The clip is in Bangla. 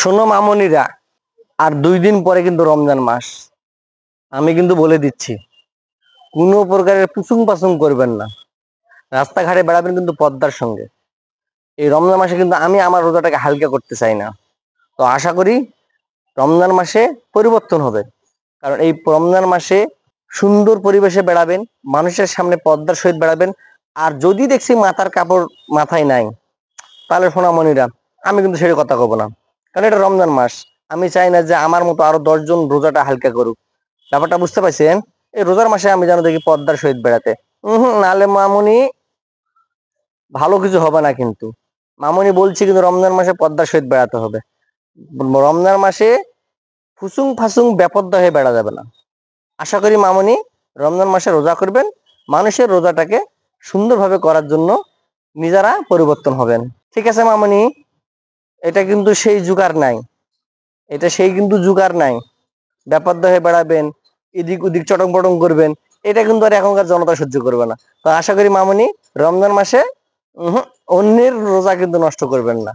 শোনো মামনিরা, আর 2 দিন পরে কিন্তু রমজান মাস। আমি কিন্তু বলে দিচ্ছি, কোনো প্রকারের পুচুং পাচুং করবেন না। রাস্তাঘাটে বেড়াবেন কিন্তু পদ্মার সঙ্গে। এই রমজান মাসে কিন্তু আমি আমার রোজাটাকে হালকা করতে চাই না। তো আশা করি রমজান মাসে পরিবর্তন হবে। কারণ এই রমজান মাসে সুন্দর পরিবেশে বেড়াবেন, মানুষের সামনে পদ্মার সহিত বেড়াবেন। আর যদি দেখছি মাথার কাপড় মাথায় নাই, তাহলে সোনামণিরা, আমি কিন্তু সেটা কথা কব না। কারণ এটা রমজান মাস। আমি চাই না যে আমার মতো আরো 10 জন রোজাটা হালকা করুক। ব্যাপারটা বুঝতে পারছেন? এই রোজার মাসে আমি যেন দেখি পদ্মার সহিত বেড়াতে। নালে মামুনি ভালো কিছু হবে না কিন্তু। মামুনি বলছি কিন্তু রমজান মাসে পদ্মার সহিত বেড়াতে হবে। রমজান মাসে ফুসুং ফাসুং বেপদ্দা হয়ে বেড়া যাবে না। আশা করি মামুনি রমজান মাসে রোজা করবেন, মানুষের রোজাটাকে সুন্দরভাবে করার জন্য নিজেরা পরিবর্তন হবেন। ঠিক আছে মামুনি, এটা কিন্তু সেই যুগ আর নাই। এটা সেই কিন্তু যুগ আর নাই। বেপদ্দা হয়ে বেড়াবেন, এদিক ওদিক চটং পটং করবেন, এটা কিন্তু আর এখনকার জনতা সহ্য করবে না। তো আশা করি মামুনি রমজান মাসে অন্যের রোজা কিন্তু নষ্ট করবেন না।